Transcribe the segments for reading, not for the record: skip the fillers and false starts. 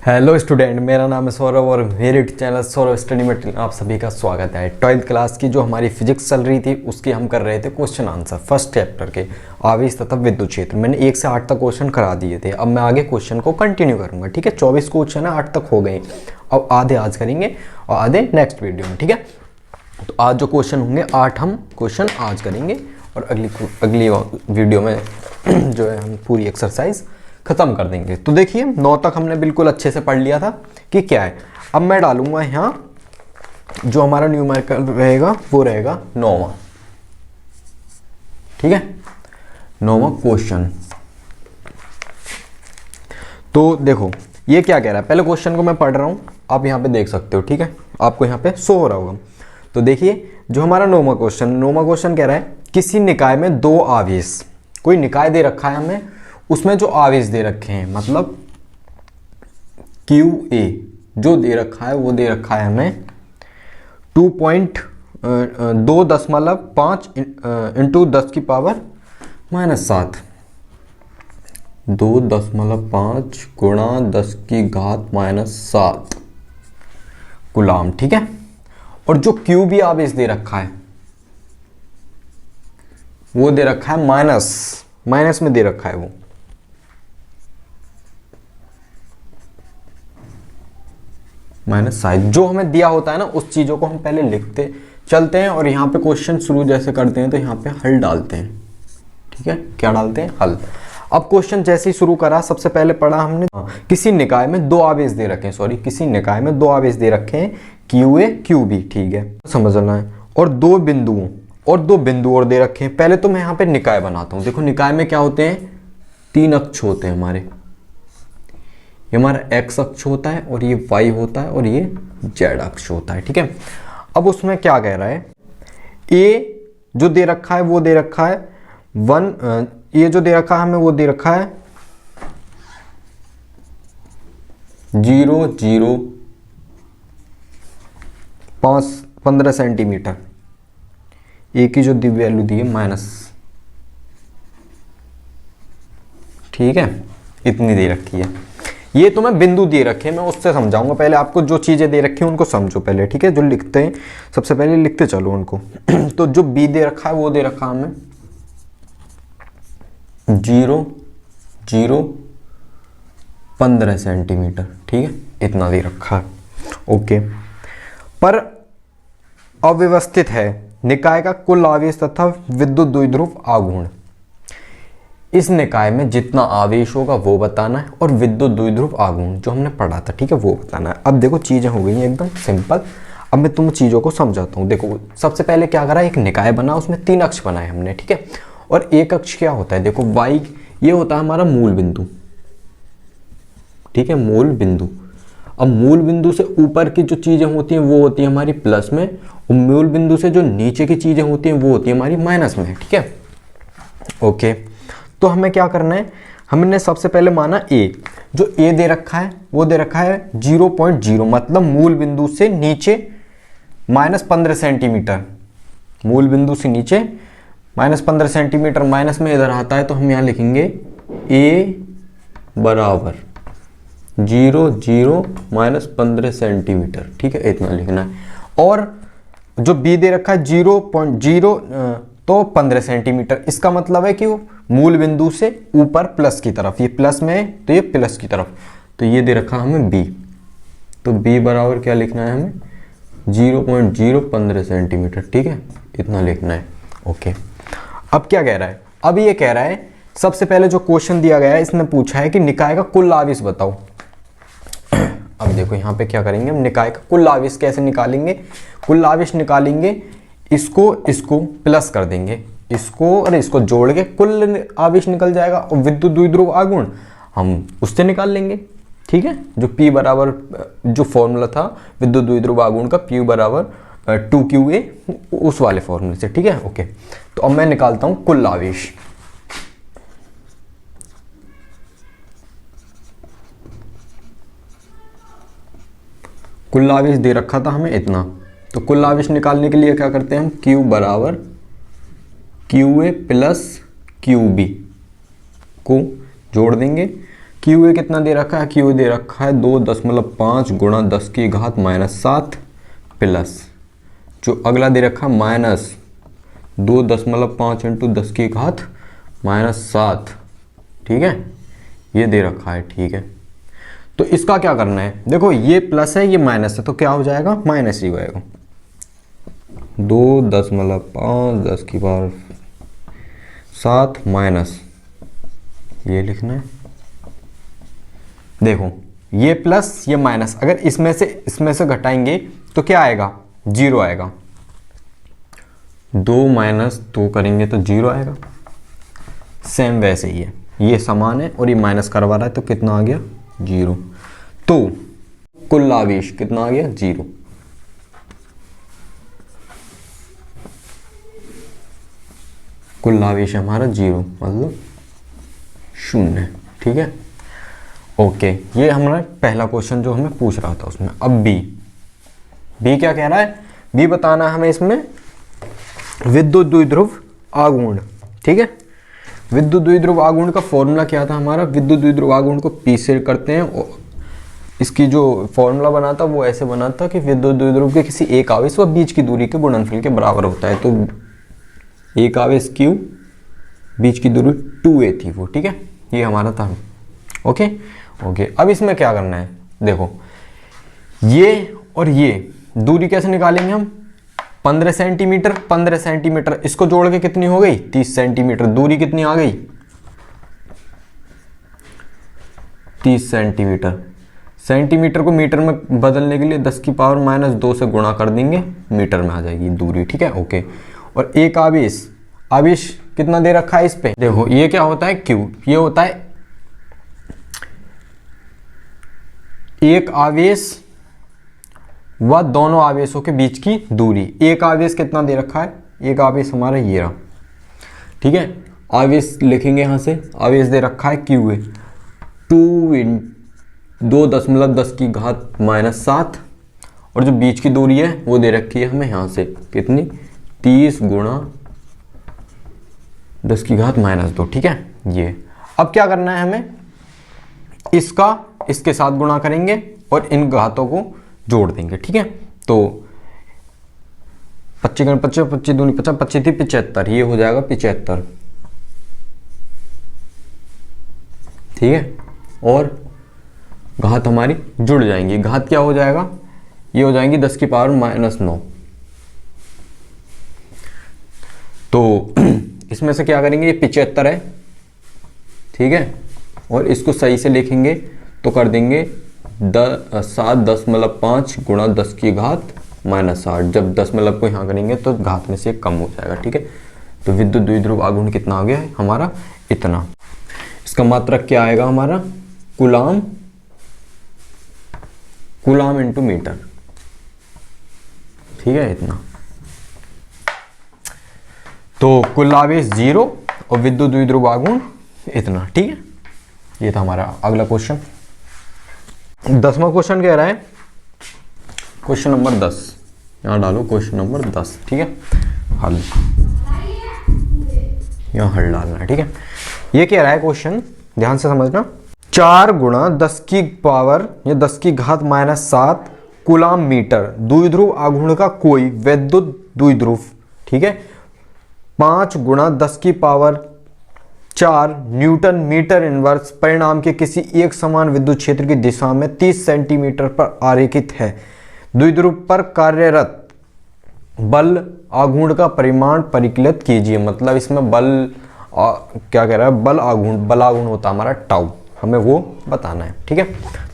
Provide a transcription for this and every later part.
Hello student, मेरा नाम है सौरभ और मेरे चैनल सौरभ स्टडी मटेरियल आप सभी का स्वागत है। 12th क्लास की जो हमारी फिजिक्स चल रही थी उसकी हम कर रहे थे क्वेश्चन आंसर फर्स्ट चैप्टर के आवेश तथा विद्युत क्षेत्र। मैंने 1 से 8 तक क्वेश्चन करा दिए थे। अब मैं आगे क्वेश्चन को कंटिन्यू करूंगा। ठीक है, 24 क्वेश्चन है, 8 तक हो गए। अब आधे आज करेंगे और आधे नेक्स्ट वीडियो में। ठीक है, तो आज जो क्वेश्चन होंगे 8 हम क्वेश्चन आज करेंगे और अगली वीडियो में जो है हम पूरी एक्सरसाइज खत्म कर देंगे। तो देखिए 9 तक हमने बिल्कुल अच्छे से पढ़ लिया था कि क्या है। अब मैं डालूंगा यहाँ जो हमारा न्यूमेरिकल रहेगा वो रहेगा 9वां। ठीक है, 9वां क्वेश्चन। तो देखो ये क्या कह रहा है, पहले क्वेश्चन को मैं पढ़ रहा हूं, आप यहाँ पे देख सकते हो। ठीक है, आपको यहाँ पे शो हो रहा होगा। तो देखिए जो हमारा 9वां क्वेश्चन कह रहा है किसी निकाय में 2 आवेश, कोई निकाय दे रखा है हमें, उसमें जो आवेश दे रखे हैं मतलब QA जो दे रखा है वो दे रखा है हमें 2.5 इंटू 10 की पावर -7, 2.5 गुणा 10 की घात -7 गुलाम। ठीक है, और जो QB आवेश दे रखा है वो दे रखा है माइनस में दे रखा है वो -7। जो हमें दिया होता है ना उस चीजों को हम पहले लिखते चलते हैं और यहाँ पे क्वेश्चन शुरू जैसे करते हैं तो यहाँ पे हल डालते हैं। ठीक है, क्या डालते हैं? हल। अब क्वेश्चन जैसे ही शुरू करा, सबसे पहले पढ़ा हमने किसी निकाय में 2 आवेश दे रखे हैं, किसी निकाय में 2 आवेश दे रखे हैं QA QB। ठीक है, समझना है। और 2 बिंदु और दे रखे हैं। पहले तो मैं यहाँ पे निकाय बनाता हूँ। देखो निकाय में क्या होते हैं, 3 अक्ष होते हैं हमारे। ये हमारा x अक्ष होता है और ये y होता है और ये z अक्ष होता है। ठीक है, अब उसमें क्या कह रहा है, A जो दे रखा है वो दे रखा है 1, ये जो दे रखा है हमें वो दे रखा है 0.015 सेंटीमीटर। A की जो वैल्यू दी है माइनस, ठीक है, इतनी दे रखी है। ये तो मैं बिंदु दे रखे हैं, मैं उससे समझाऊंगा। पहले आपको जो चीजें दे रखी हैं उनको समझो पहले। ठीक है, जो लिखते हैं सबसे पहले लिखते चलो उनको। तो जो B दे रखा है वो दे रखा हमें 0.015 सेंटीमीटर। ठीक है, इतना दे रखा है। ओके, पर अव्यवस्थित है निकाय का कुल आवेश तथा विद्युत द्विध्रुव आघूर्ण। इस निकाय में जितना आवेश होगा वो बताना है और विद्युत द्विध्रुव आघूर्ण जो हमने पढ़ा था, ठीक है, वो बताना है। अब देखो चीजें हो गई हैं एकदम सिंपल। अब मैं तुम चीजों को समझाता हूँ। देखो सबसे पहले क्या करा, एक निकाय बना, उसमें 3 अक्ष बनाए हमने। ठीक है, और एक अक्ष क्या होता है, देखो y ये होता है हमारा मूल बिंदु। ठीक है, मूल बिंदु। अब मूल बिंदु से ऊपर की जो चीजें होती हैं वो होती है हमारी प्लस में, और मूल बिंदु से जो नीचे की चीजें होती हैं वो होती है हमारी माइनस में। ठीक है, ओके। तो हमें क्या करना है, हमने सबसे पहले माना A। जो A दे रखा है वो दे रखा है 0.0, मतलब मूल बिंदु से नीचे -15 सेंटीमीटर। मूल बिंदु से नीचे -15 सेंटीमीटर, माइनस में इधर आता है तो हम यहाँ लिखेंगे A बराबर 0 -15 सेंटीमीटर। ठीक है, इतना लिखना है। और जो B दे रखा है 0.0 तो 15 सेंटीमीटर। इसका मतलब है कि वो मूल बिंदु से ऊपर प्लस की तरफ, ये प्लस में है तो ये प्लस की तरफ, तो ये दे रखा हमें B। तो B बराबर क्या लिखना है हमें 0.015 सेंटीमीटर। ठीक है, इतना लिखना है। ओके, अब क्या कह रहा है, अब ये कह रहा है सबसे पहले जो क्वेश्चन दिया गया है इसने पूछा है कि निकाय का कुल आवेश बताओ। अब देखो यहाँ पे क्या करेंगे हम, निकाय का कुल आवेश कैसे निकालेंगे, कुल आवेश निकालेंगे, इसको प्लस कर देंगे, इसको और इसको जोड़ के कुल आवेश निकल जाएगा। और विद्युत द्विध्रुव आघूर्ण हम उससे निकाल लेंगे। ठीक है, जो P बराबर, जो फॉर्मूला था विद्युत द्विध्रुव आघूर्ण का, P बराबर 2QA, उस वाले फॉर्मूले से। ठीक है, ओके। तो अब मैं निकालता हूं कुल आवेश। कुल आवेश दे रखा था हमें इतना, तो कुल आवेश निकालने के लिए क्या करते हैं हम, Q बराबर QA प्लस QB को जोड़ देंगे क्यू ए कितना दे रखा है, क्यू ए दे रखा है 2.5 गुणा 10 की घात -7 प्लस जो अगला दे रखा है -2.5 इंटू 10 की घात -7, ठीक है, ये दे रखा है, ठीक है। तो इसका क्या करना है, देखो ये प्लस है ये माइनस है, तो क्या हो जाएगा, माइनस ही होएगा। 2.5 10 की पावर 7 माइनस ये लिखना है। देखो ये प्लस ये माइनस, अगर इसमें से घटाएंगे तो क्या आएगा, 0 आएगा। 2 माइनस 2 करेंगे तो 0 आएगा। सेम वैसे ही है, ये समान है और ये माइनस करवा रहा है तो कितना आ गया, 0। तो कुल आवेश कितना आ गया, 0। कुल आवेश हमारा 0 मतलब 0, ठीक है। ओके, ये हमारा पहला क्वेश्चन जो हमें पूछ रहा था उसमें। अब बी क्या कह रहा है, बी बताना है हमें इसमें विद्युत द्विध्रुव आघूर्ण, ठीक है। विद्युत द्विध्रुव आघूर्ण का फॉर्मूला क्या था हमारा, विद्युत द्विध्रुव आघूर्ण को पी से करते हैं और इसकी जो फॉर्मूला बना था वो ऐसे बना था कि विद्युत द्विध्रुव के किसी एक आवेश व बीच की दूरी के गुणनफल के बराबर होता है। तो एक आवेश q, बीच की दूरी 2a थी वो, ठीक है, ये हमारा था। ओके, अब इसमें क्या करना है, देखो ये और ये दूरी कैसे निकालेंगे हम, 15 सेंटीमीटर 15 सेंटीमीटर, इसको जोड़ के कितनी हो गई, 30 सेंटीमीटर। दूरी कितनी आ गई, 30 सेंटीमीटर। सेंटीमीटर को मीटर में बदलने के लिए 10 की पावर -2 से गुणा कर देंगे, मीटर में आ जाएगी दूरी, ठीक है। ओके, और एक आवेश कितना दे रखा है इस पे, देखो ये क्या होता है, Q, ये होता है एक आवेश व दोनों आवेशों के बीच की दूरी। एक आवेश कितना दे रखा है, एक आवेश हमारा ये रहा, ठीक है। आवेश लिखेंगे यहां से, आवेश दे रखा है क्यू ए 2.10 की घात -7, और जो बीच की दूरी है वो दे रखी है हमें यहां से कितनी, 30 गुणा 10 की घात -2, ठीक है। ये अब क्या करना है हमें, इसका इसके साथ गुणा करेंगे और इन घातों को जोड़ देंगे, ठीक है। तो 25 25 25 दूनी 50, 25 थी 75, ये हो जाएगा 75, ठीक है। और घात हमारी जुड़ जाएंगी, घात क्या हो जाएगा, ये हो जाएंगी 10 की पावर -9। तो इसमें से क्या करेंगे, ये 75 है, ठीक है, और इसको सही से लिखेंगे तो कर देंगे 7.5 गुणा 10 की घात -8। जब 10 को यहाँ करेंगे तो घात में से कम हो जाएगा, ठीक है। तो विद्युत द्विध्रुव आघूर्ण कितना आ गया है हमारा, इतना। इसका मात्रक क्या आएगा हमारा, कूलाम इंटू मीटर, ठीक है, इतना। तो कुल आवेश 0 और विद्युत द्विध्रुव आघूर्ण इतना, ठीक है। ये था हमारा अगला क्वेश्चन। 10वां क्वेश्चन कह रहा है, क्वेश्चन नंबर 10, यहाँ डालो क्वेश्चन नंबर 10, ठीक है, हल, यहाँ हल डालना है, ठीक है। ये कह रहा है क्वेश्चन, ध्यान से समझना, 4 गुणा 10 की पावर या 10 की घात -7 कूलाम मीटर द्विध्रुव आघूर्ण का कोई वैद्युत द्विध्रुव, ठीक है, 5 गुणा 10 की पावर 4 न्यूटन मीटर इनवर्स परिणाम के किसी एक समान विद्युत क्षेत्र की दिशा में 30 सेंटीमीटर पर आरेखित है। द्विध्रुव पर कार्यरत बल आघूर्ण का परिमाण परिकलित कीजिए। मतलब इसमें बल क्या कह रहा है, बल आघूर्ण होता है हमारा टाउ, हमें वो बताना है, ठीक है।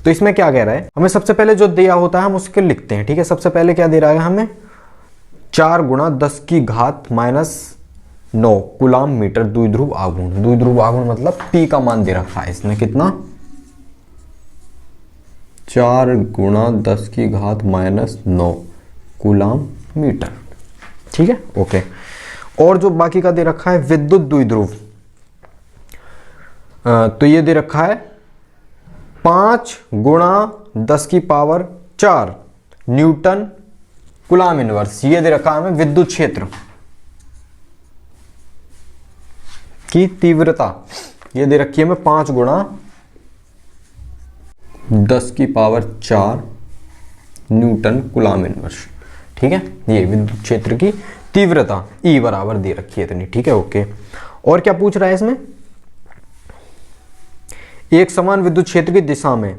तो इसमें क्या कह रहा है, हमें सबसे पहले जो दिया होता है हम उसके लिखते हैं, ठीक है। सबसे पहले क्या दे रहा है हमें, 4 गुणा 10 की घात -9 कूलाम मीटर द्विध्रुव आघूर्ण। द्विध्रुव आघूर्ण मतलब P का मान दे रखा है इसने कितना, 4 गुणा 10 की घात -9 कूलाम मीटर, ठीक है, ओके। और जो बाकी का दे रखा है विद्युत द्विध्रुव, तो ये दे रखा है 5 गुणा 10 की पावर 4 न्यूटन कूलाम इनवर्स। ये दे रखा है हमें विद्युत क्षेत्र की तीव्रता, ये दे रखी है हमें 5 गुणा 10⁴ न्यूटन कूलम इनवर्स। ठीक है, ये विद्युत क्षेत्र की तीव्रता E बराबर दे रखी है इतनी। ठीक है, ओके। और क्या पूछ रहा है इसमें, एक समान विद्युत क्षेत्र की दिशा में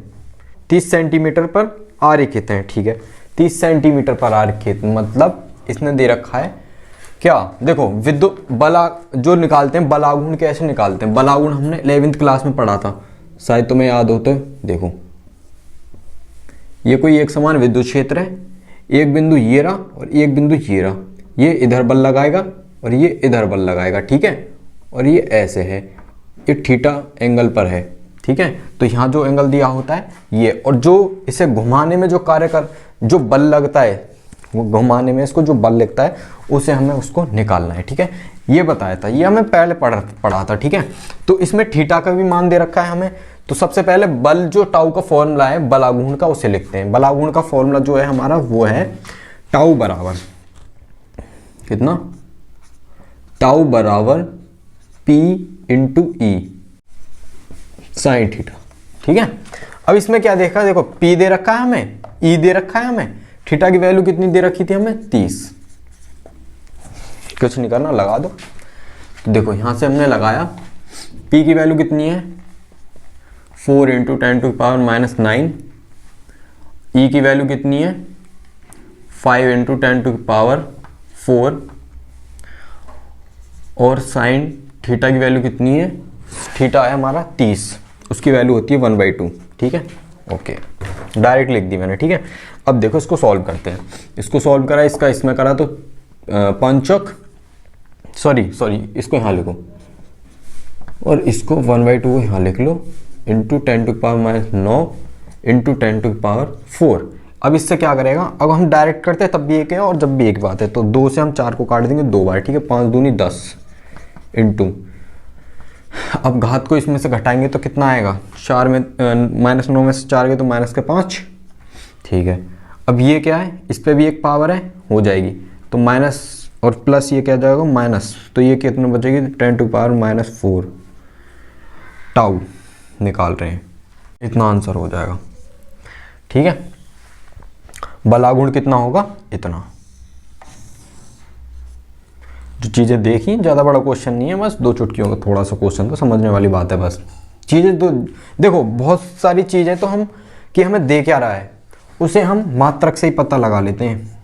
30 सेंटीमीटर पर आरेखित है। ठीक है, 30 सेंटीमीटर पर आरेखित मतलब इसने दे रखा है क्या, देखो विद्युत बला जो निकालते हैं, बलागुण कैसे निकालते हैं, बलागुण हमने 11वीं क्लास में पढ़ा था, शायद तुम्हें याद हो तो। देखो ये कोई एक समान विद्युत क्षेत्र है, एक बिंदु ये रहा और एक बिंदु ये रहा, ये इधर बल लगाएगा और ये इधर बल लगाएगा। ठीक है, और ये ऐसे है, ये थीटा एंगल पर है। ठीक है, तो यहाँ जो एंगल दिया होता है ये, और जो इसे घुमाने में जो जो बल लगता है, वो घुमाने में इसको जो बल लगता है उसे हमें उसको निकालना है। ठीक है, ये बताया था, ये हमें पहले पढ़ा था। ठीक है, तो इसमें थीटा का भी मान दे रखा है हमें। तो सबसे पहले बल जो टाउ का फॉर्मूला है बलाघूर्ण का, उसे लिखते हैं। बलाघूर्ण का फॉर्मूला जो है हमारा वो है टाउ बराबर कितना, टाउ बराबर P into E sine theta. ठीक है, अब इसमें क्या देखा, देखो P दे रखा है हमें, E दे रखा है हमें, थीटा की वैल्यू कितनी दे रखी थी हमें 30। कुछ नहीं करना, लगा दो। तो देखो यहां से हमने लगाया, P की वैल्यू कितनी है 4 इंटू 10⁻⁹, E की वैल्यू कितनी है 5 इंटू 10⁴, और साइन थीटा की वैल्यू कितनी है, थीटा है हमारा 30, उसकी वैल्यू होती है 1/2। ठीक है, ओके, डायरेक्ट लिख दी मैंने। ठीक है, अब देखो इसको सॉल्व करते हैं। इसको सॉल्व करा, इसका इसमें करा तो पंचक सॉरी इसको यहाँ लिखो और इसको 1/2 यहाँ लिख लो, इंटू 10⁻⁹ इंटू 10⁴। अब इससे क्या करेगा, अब हम डायरेक्ट करते हैं तब भी एक है और जब भी एक बात है, तो 2 से हम 4 को काट देंगे 2 बार। ठीक है, 5 दूनी 10 इंटू, अब घात को इसमें से घटाएंगे तो कितना आएगा, 4 में -9 में से 4 गए तो -5। ठीक है, अब ये क्या है, इस पे भी एक पावर है, हो जाएगी, तो माइनस और प्लस ये क्या जाएगा माइनस, तो ये कितने बचेगी 10⁻⁴ टाउ निकाल रहे हैं, इतना आंसर हो जाएगा। ठीक है, बलागुण कितना होगा, इतना। जो चीज़ें देखी, ज़्यादा बड़ा क्वेश्चन नहीं है, बस 2 चुटकियों का थोड़ा सा क्वेश्चन, तो समझने वाली बात है बस। चीज़ें तो देखो बहुत सारी चीज़ें तो हम कि हमें दे क्या रहा है उसे हम मात्रक से ही पता लगा लेते हैं।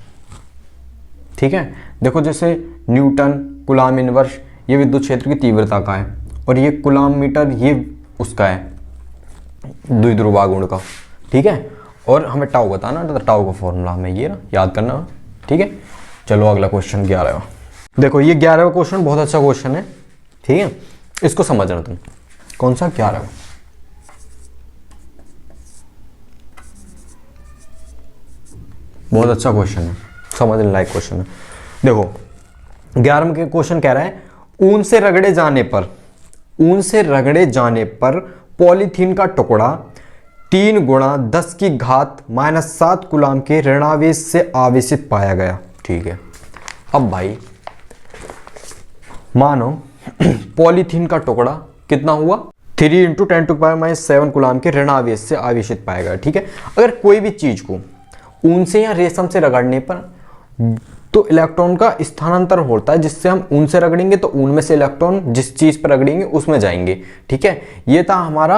ठीक है, देखो जैसे न्यूटन कूलम इनवर्स, ये विद्युत क्षेत्र की तीव्रता का है, और ये कूलम मीटर ये उसका है द्विध्रुवागुण का। ठीक है, और हमें टाउ बताना, तो टाउ का फॉर्मूला हमें ये ना याद करना। ठीक है, चलो अगला क्वेश्चन 11वां। देखो ये 11वां क्वेश्चन बहुत अच्छा क्वेश्चन है। ठीक है, इसको समझना तुम, कौन सा 11वां, बहुत अच्छा क्वेश्चन है, समझने लायक क्वेश्चन है। देखो 11वें के क्वेश्चन कह रहा है, ऊन से रगड़े जाने पर पॉलीथीन का टुकड़ा 3 × 10⁻⁷ कूलम के ऋणावेश से आवेशित पाया गया। ठीक है, अब भाई मानो पॉलीथीन का टुकड़ा कितना हुआ 3 × 10⁻⁷ कूलम के ऋणावेश से आवेशित पाया गया। ठीक है, अगर कोई भी चीज को ऊन से या रेशम से रगड़ने पर तो इलेक्ट्रॉन का स्थानांतर होता है, जिससे हम ऊन से रगड़ेंगे तो ऊन में से इलेक्ट्रॉन जिस चीज पर रगड़ेंगे उसमें जाएंगे। ठीक है, ये था हमारा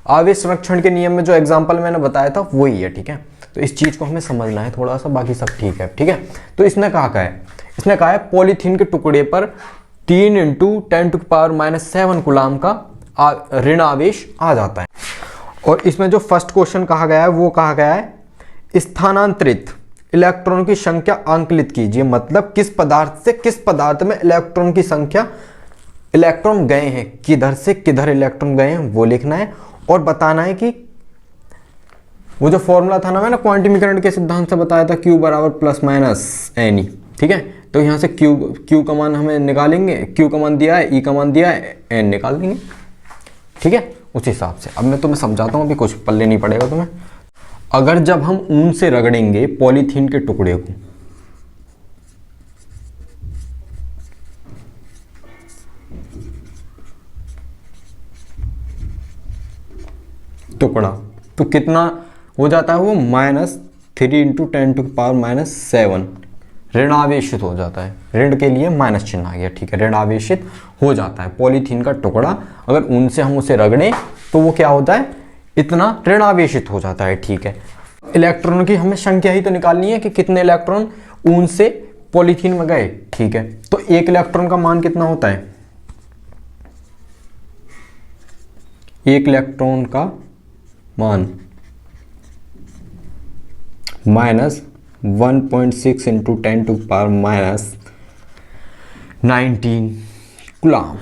आवेश संरक्षण के नियम में जो एग्जांपल मैंने बताया था वही है। ठीक है, तो इस चीज को हमें समझना है थोड़ा सा, बाकी सब ठीक है। ठीक है, तो इसने कहा है, इसने कहा है पॉलीथीन के टुकड़े पर 3 × 10⁻⁷ कूलम का ऋण आवेश आ जाता है। और इसमें जो फर्स्ट क्वेश्चन कहा गया है वो कहा गया है स्थानांतरित इलेक्ट्रॉन की संख्या आंकलित कीजिए, मतलब किस पदार्थ से किस पदार्थ में इलेक्ट्रॉन की संख्या, इलेक्ट्रॉन गए हैं किधर से किधर इलेक्ट्रॉन गए हैं वो लिखना है, और बताना है कि वो जो फॉर्मूला था ना मैंने क्वांटमीकरण के सिद्धांत से बताया था, Q ± Ne। ठीक है, तो यहाँ से Q का मान हमें निकालेंगे, Q का मान दिया है, E का मान दिया है, N निकाल देंगे। ठीक है, उस हिसाब से अब मैं तुम्हें समझाता हूँ, अभी कुछ पल्ले नहीं पड़ेगा तुम्हें। अगर जब हम ऊन से रगड़ेंगे पॉलीथीन के टुकड़े को, टुकड़ा तो कितना हो जाता है वो -3 × 10⁻⁻⁷ ऋणावेशित हो जाता है। ऋण के लिए माइनस चिन्ह आ गया, ठीक है, ऋणावेशित हो जाता है। पॉलीथीन का टुकड़ा अगर ऊन से हम उसे रगड़ें तो वो क्या होता है, इतना ऋणावेशित हो जाता है, ठीक है। इलेक्ट्रॉन की हमें संख्या ही तो निकालनी है कि कितने इलेक्ट्रॉन ऊन से पॉलीथीन में गए, ठीक है। तो एक इलेक्ट्रॉन का मान कितना होता है, एक इलेक्ट्रॉन का मान -1.6 × 10⁻⁻19 कूलम,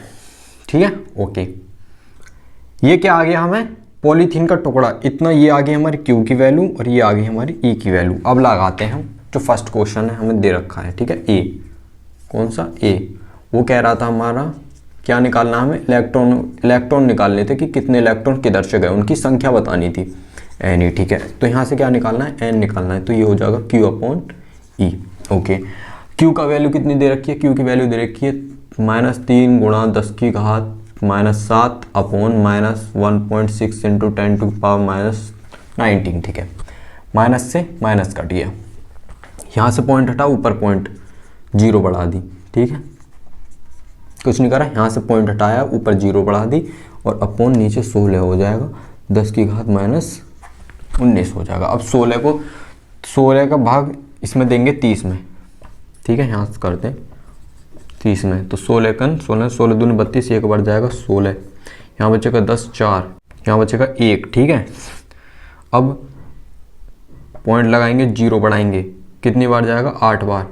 ठीक है, ओके। ये क्या आ गया हमें, पॉलीथीन का टुकड़ा इतना, ये आ गई हमारी Q की वैल्यू और ये आ गई हमारी E की वैल्यू। अब लगाते हैं हम जो फर्स्ट क्वेश्चन है हमें दे रखा है, ठीक है, A, कौन सा A, वो कह रहा था हमारा क्या निकालना, हमें इलेक्ट्रॉन निकालने थे कि कितने इलेक्ट्रॉन किधर से गए, उनकी संख्या बतानी थी, N, ठीक है। तो यहाँ से क्या निकालना है, N निकालना है, तो ये हो जाएगा Q/E, ओके। Q का वैल्यू कितनी दे रखी है, Q की वैल्यू दे रखी है -3 × 10⁻⁻⁷ अपॉन -1.6 × 10⁻⁻19, ठीक है। माइनस से माइनस कट गया, यहाँ से पॉइंट हटा, ऊपर पॉइंट 0 बढ़ा दी, ठीक है, कुछ नहीं करा, यहाँ से पॉइंट हटाया, ऊपर 0 बढ़ा दी और अपॉन नीचे 16 हो जाएगा, 10⁻⁻19 हो जाएगा। अब 16 का भाग इसमें देंगे 30 में, ठीक है, यहाँ से करते हैं 30 में, तो 16 × 16, 16 दूनी 32, 1 बढ़ जाएगा 16, यहाँ बचेगा 10, 4, यहाँ बचेगा 1, ठीक है। अब पॉइंट लगाएंगे, 0 बढ़ाएंगे, कितनी बार जाएगा, 8 बार,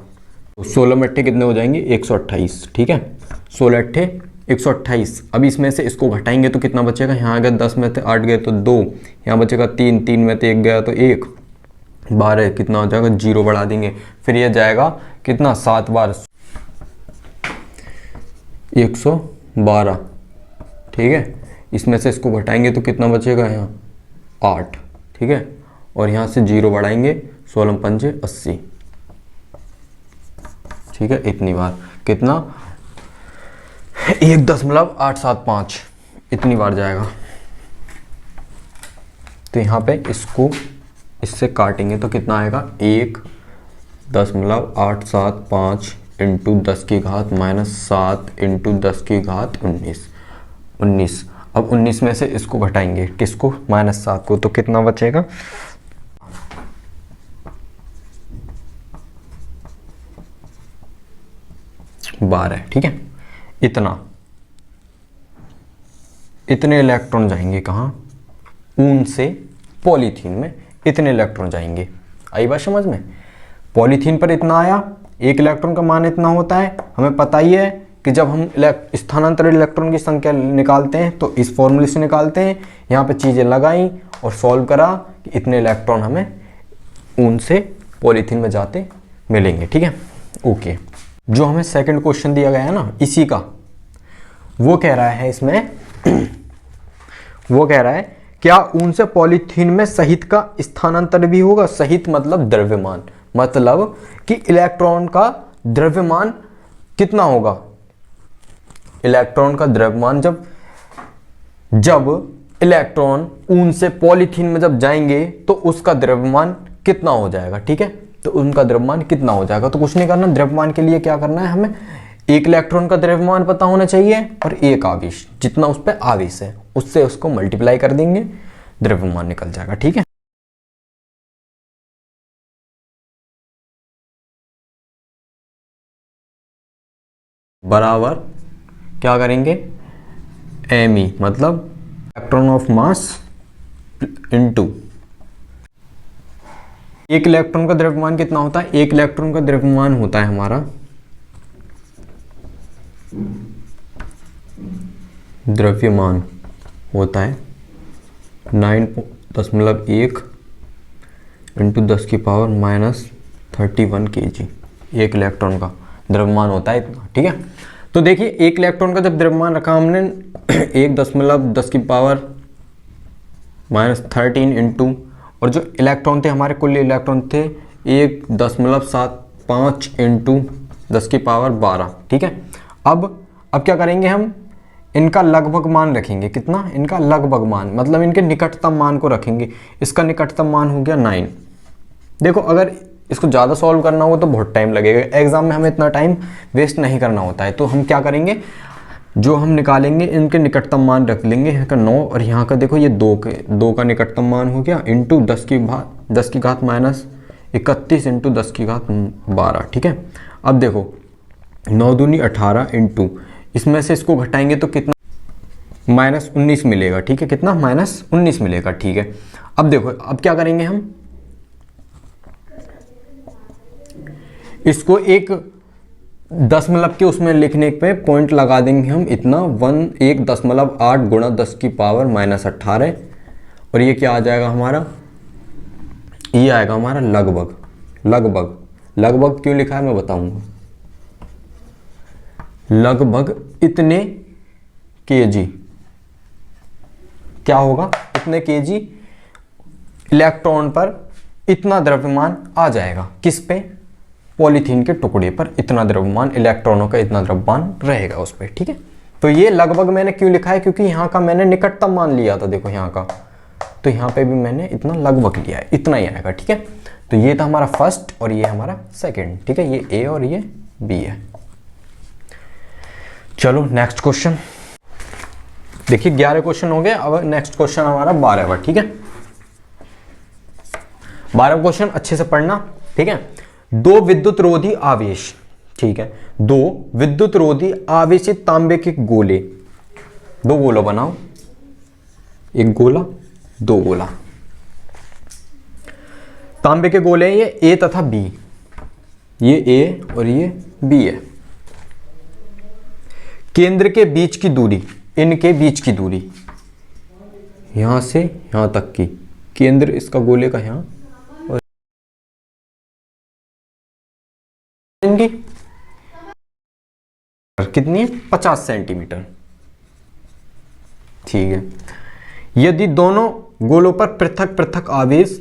तो 16 में 8 कितने हो जाएंगे, 128, ठीक है, 16 8 128। अब इसमें से इसको घटाएंगे तो कितना बचेगा, यहाँ आ गया 10 में से 8 गए तो 2, यहाँ बचेगा 3, 3 में से 1 गया तो 1, 12, कितना हो जाएगा, 0 बढ़ा देंगे, फिर ये जाएगा कितना, 7 बार, 112, ठीक है। इसमें से इसको घटाएंगे तो कितना बचेगा, यहाँ 8, ठीक है, और यहाँ से 0 बढ़ाएंगे, 16 पंजे 80, ठीक है, इतनी बार, कितना, 1.875 इतनी बार जाएगा। तो यहाँ पे इसको इससे काटेंगे तो कितना आएगा, 1.875 × 10⁻⁻7 × 10⁻19, 19। अब 19 में से इसको घटाएंगे, किसको, -7 को, तो कितना बचेगा, 12, ठीक है। इतने इलेक्ट्रॉन जाएंगे कहाँ, ऊन से पॉलीथीन में इतने इलेक्ट्रॉन जाएंगे। आई बात समझ में, पॉलीथीन पर इतना आया, एक इलेक्ट्रॉन का मान इतना होता है, हमें पता ही है कि जब हम स्थानांतरित इलेक्ट्रॉन की संख्या निकालते हैं तो इस फॉर्मूले से निकालते हैं। यहाँ पे चीज़ें लगाई और सॉल्व करा कि इतने इलेक्ट्रॉन हमें ऊन से पॉलीथीन में जाते मिलेंगे, ठीक है, ओके। जो हमें सेकंड क्वेश्चन दिया गया है ना, इसी का वो कह रहा है इसमें वो कह रहा है क्या ऊन से पॉलीथीन में सहित का स्थानांतर भी होगा। सहित मतलब द्रव्यमान, मतलब कि इलेक्ट्रॉन का द्रव्यमान कितना होगा। इलेक्ट्रॉन का द्रव्यमान जब इलेक्ट्रॉन ऊन से पॉलीथीन में जब जाएंगे तो उसका द्रव्यमान कितना हो जाएगा, ठीक है। तो उनका द्रव्यमान कितना हो जाएगा, तो कुछ नहीं करना, द्रव्यमान के लिए क्या करना है, हमें एक इलेक्ट्रॉन का द्रव्यमान पता होना चाहिए और एक आवेश, जितना उस पर आवेश है उससे उसको मल्टीप्लाई कर देंगे, द्रव्यमान निकल जाएगा, ठीक है। बराबर क्या करेंगे, me मतलब इलेक्ट्रॉन ऑफ मास इनटू एक इलेक्ट्रॉन का द्रव्यमान कितना होता है। एक इलेक्ट्रॉन का द्रव्यमान होता है हमारा द्रव्यमान होता है 9.1 इंटू 10⁻31 kg। एक इलेक्ट्रॉन का द्रव्यमान होता है इतना, ठीक है। तो देखिए एक इलेक्ट्रॉन का जब द्रव्यमान रखा हमने 1.10⁻13 इंटू, और जो इलेक्ट्रॉन थे हमारे कुल इलेक्ट्रॉन थे 1.75 इंटू 10⁻12, ठीक है। अब क्या करेंगे हम, इनका लगभग मान रखेंगे। कितना? इनका लगभग मान, मतलब इनके निकटतम मान को रखेंगे। इसका निकटतम मान हो गया 9। देखो अगर इसको ज़्यादा सॉल्व करना हो तो बहुत टाइम लगेगा, एग्जाम में हमें इतना टाइम वेस्ट नहीं करना होता है। तो हम क्या करेंगे, जो हम निकालेंगे इनके निकटतम मान रख लेंगे। यहाँ का 9 और यहाँ का देखो ये 2 का निकटतम मान हो गया, इंटू 10 की घात माइनस 31 इंटू 10 की घात 12। ठीक है, अब देखो 9 दूनी 18 इंटू, इसमें से इसको घटाएंगे तो कितना, -19 मिलेगा। ठीक है, कितना? -19 मिलेगा। ठीक है, अब देखो अब क्या करेंगे हम, इसको एक दशमलव के उसमें लिखने पे पॉइंट लगा देंगे हम, इतना 1.8 गुणा 10 की पावर -18, और ये क्या आ जाएगा हमारा, ये आएगा हमारा लगभग। लगभग लगभग क्यों लिखा है मैं बताऊंगा। लगभग इतने केजी, क्या होगा, इतने केजी इलेक्ट्रॉन पर इतना द्रव्यमान आ जाएगा। किस पे? पॉलीथीन के टुकड़े पर इतना द्रव्यमान, इलेक्ट्रॉनों का इतना द्रव्यमान रहेगा उस पर। ठीक है, तो ये लगभग मैंने क्यों लिखा है, क्योंकि यहाँ का मैंने निकटतम मान लिया था। देखो यहाँ का, तो यहाँ पे भी मैंने इतना लगभग लिया है, इतना ही आएगा। ठीक है, तो ये था हमारा फर्स्ट और ये हमारा सेकंड। ठीक है, ये ए और ये बी है। चलो नेक्स्ट क्वेश्चन देखिए, 11 क्वेश्चन हो गए, अब नेक्स्ट क्वेश्चन हमारा 12वां। ठीक है, 12वां क्वेश्चन अच्छे से पढ़ना। ठीक है, 2 विद्युत रोधी आवेश, ठीक है, 2 विद्युत रोधी आवेशित तांबे के गोले, 2 गोला बनाओ, एक गोला 2 गोला, तांबे के गोले हैं ये ए तथा बी, ये ए और ये बी है। केंद्र के बीच की दूरी, इनके बीच की दूरी यहां से यहां तक की, केंद्र इसका गोले का यहां, और इनकी कितनी है, 50 सेंटीमीटर। ठीक है, यदि दोनों गोलों पर पृथक पृथक आवेश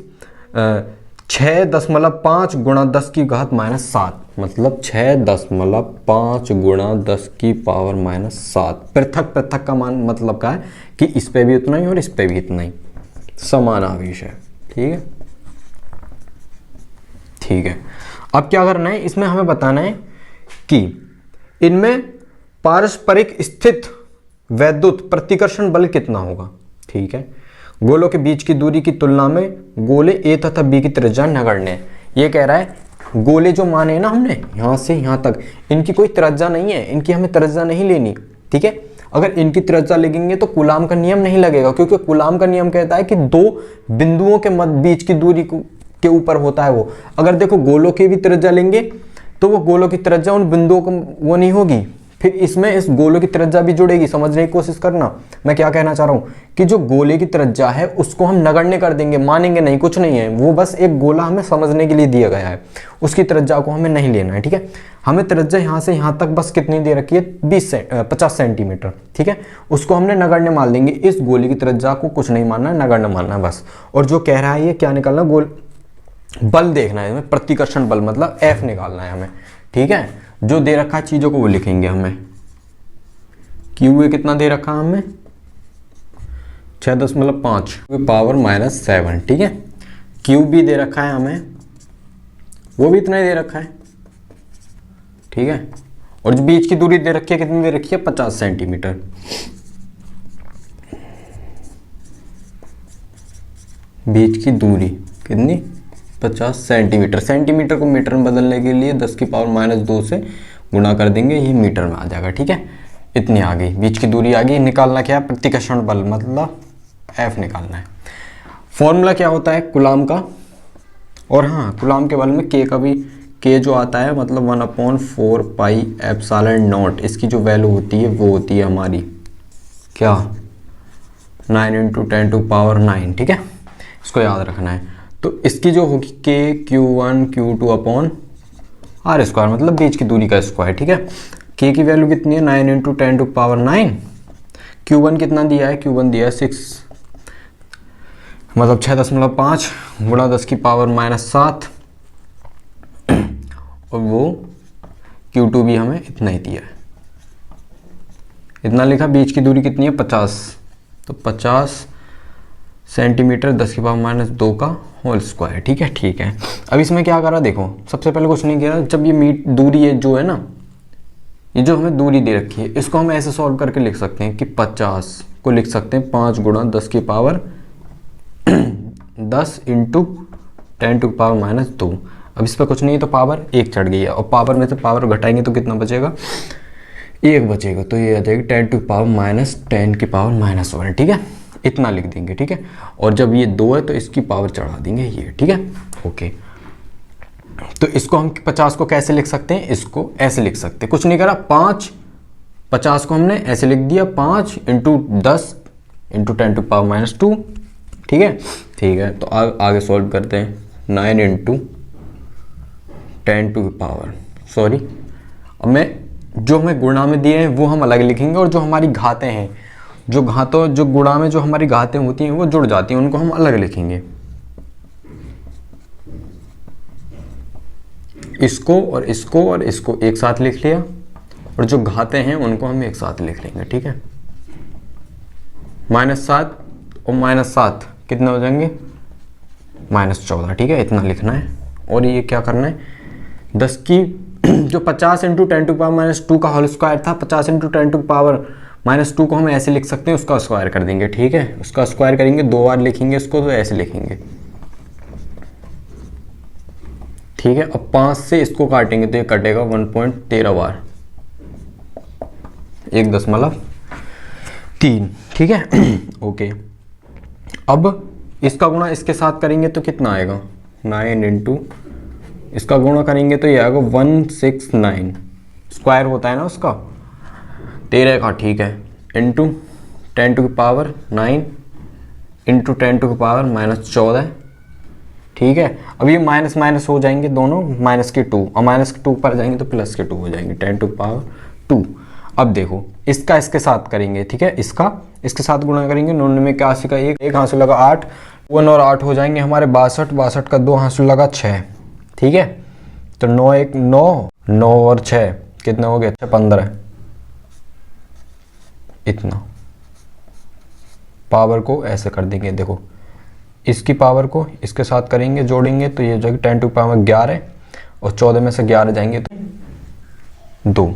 6.5 गुणा 10 की घात -7, मतलब 6.5 गुणा 10 की पावर -7, पृथक पृथक का मान मतलब क्या है कि इस पे भी उतना ही और इस पे भी इतना ही, समान आवेश है। ठीक है, ठीक है, अब क्या करना है, इसमें हमें बताना है कि इनमें पारस्परिक स्थित वैद्युत प्रतिकर्षण बल कितना होगा। ठीक है, गोलों के बीच की दूरी की तुलना में गोले ए तथा बी की त्रिज्या नगण्य है। ये कह रहा है गोले जो माने ना हमने यहां से यहां तक, इनकी कोई त्रिज्या नहीं है, इनकी हमें त्रिज्या नहीं लेनी। ठीक है, अगर इनकी त्रिज्या लेंगे तो कूलाम का नियम नहीं लगेगा, क्योंकि कूलाम का नियम कहता है कि 2 बिंदुओं के मध्य बीच की दूरी के ऊपर होता है वो। अगर देखो गोलों की भी त्रिज्या लेंगे तो वो गोलों की त्रिज्या उन बिंदुओं को वो नहीं होगी, फिर इसमें इस गोले की त्रिज्या भी जुड़ेगी। समझने की कोशिश करना मैं क्या कहना चाह रहा हूं, कि जो गोले की त्रिज्या है उसको हम नगण्य कर देंगे, मानेंगे नहीं, कुछ नहीं है, वो बस एक गोला हमें समझने के लिए दिया गया है, उसकी त्रिज्या को हमें नहीं लेना है। ठीक है, हमें त्रिज्या यहां से यहां तक बस कितनी दे रखी है, 50 सेंटीमीटर। ठीक है, उसको हमने नगण्य मान लेंगे, इस गोले की त्रिज्या को कुछ नहीं मानना है, नगण्य मानना है बस। और जो कह रहा है ये क्या निकालना, गोल बल देखना है हमें, प्रतिकर्षण बल मतलब F निकालना है हमें। ठीक है, जो दे रखा है चीजों को वो लिखेंगे हमें। क्यू ए कितना दे रखा है हमें, 6.5 पावर -7। ठीक है, क्यू बी दे रखा है हमें, वो भी इतना ही दे रखा है। ठीक है, और जो बीच की दूरी दे रखी है कितनी दे रखी है, 50 सेंटीमीटर। बीच की दूरी कितनी, 50 सेंटीमीटर। सेंटीमीटर को मीटर में बदलने के लिए 10 की पावर -2 से गुणा कर देंगे, ये मीटर में आ जाएगा। ठीक है, इतनी आ गई, बीच की दूरी आ गई। निकालना क्या है, प्रतिकर्षण बल मतलब F निकालना है। फॉर्मूला क्या होता है कूलाम का, और हाँ कूलाम के बल में K का भी, K जो आता है मतलब 1/4 पाई एप्सिलॉन नॉट, इसकी जो वैल्यू होती है वो होती है हमारी क्या, 9 × 10⁻⁹। ठीक है, इसको याद रखना है। तो इसकी जो होगी K Q1 Q2 upon R², मतलब बीच की दूरी का स्क्वायर। ठीक है, K की वैल्यू कितनी है, 9 × 10⁹। Q1 कितना दिया है, Q1 दिया है 6, मतलब 6.5 गुणा 10 की पावर -7, और वो Q2 भी हमें इतना ही दिया है। इतना लिखा, बीच की दूरी कितनी है 50, तो 50 सेंटीमीटर 10⁻² का होल स्क्वायर। ठीक है, ठीक है। अब इसमें क्या करा देखो, सबसे पहले कुछ नहीं किया, जब ये दूरी है जो है ना, ये जो हमें दूरी दे रखी है, इसको हम ऐसे सॉल्व करके लिख सकते हैं कि 50 को लिख सकते हैं 5 गुणा 10 की पावर 10 इंटू 10⁻²। अब इस पर कुछ नहीं है तो पावर 1 चढ़ गई है, और पावर में से पावर घटाएंगे तो कितना बचेगा, 1 बचेगा, तो ये आ जाएगी 10⁻10⁻1। ठीक है, इतना लिख देंगे। ठीक है, और जब ये 2 है तो इसकी पावर चढ़ा देंगे ये। ठीक है, ओके। तो इसको हम 50 को कैसे लिख सकते हैं, इसको ऐसे लिख सकते हैं, कुछ नहीं करा, 50 को हमने ऐसे लिख दिया, 5 इंटू 10 इंटू 10⁻²। ठीक है, ठीक है। तो आगे सॉल्व करते हैं, 9 इंटू 10⁻, अब मैं जो हमें गुणा में दिए हैं वो हम अलग लिखेंगे, और जो हमारी घातें हैं, जो गुणा में जो हमारी घातें होती हैं वो जुड़ जाती हैं, उनको हम अलग लिखेंगे। इसको और इसको और इसको एक साथ लिख लिया, और जो घातें हैं उनको हम एक साथ लिख लेंगे। ठीक है, -7 और -7 कितने हो जाएंगे, -14। ठीक है, इतना लिखना है। और ये क्या करना है, 10 की जो 50 इंटू 10⁻² का होल स्क्वायर था, 50 इंटू 10⁻² को हम ऐसे लिख सकते हैं, उसका स्क्वायर कर देंगे। ठीक है, उसका स्क्वायर करेंगे, 2 बार लिखेंगे इसको, तो ऐसे लिखेंगे। ठीक है, अब 5 से इसको काटेंगे तो ये कटेगा 1.13 बार, 1.3। ठीक है, ओके। अब इसका गुणा इसके साथ करेंगे तो कितना आएगा, 9 इंटू, इसका गुणा करेंगे तो ये आएगा 169, स्क्वायर होता है ना उसका 13 का। ठीक है, इंटू 10⁻9 इंटू 10⁻14। ठीक है, अब ये माइनस माइनस हो जाएंगे दोनों, -2, और -2 पर जाएंगे तो +2 हो जाएंगे, 10⁻2। अब देखो, इसका इसके साथ करेंगे। ठीक है, इसका इसके साथ गुणा करेंगे, 89 का 1 हासिल लगा 8, 1 और 8 हो जाएंगे हमारे 62, 62 का 2 हासिल लगा 6। ठीक है, तो 9 1 9, 9 और 6 कितने हो गए, 15। इतना पावर को ऐसे कर देंगे, देखो इसकी पावर को इसके साथ करेंगे, जोड़ेंगे तो ये हो जाएगी 10⁻11, और 14 में से 11 जाएंगे तो 2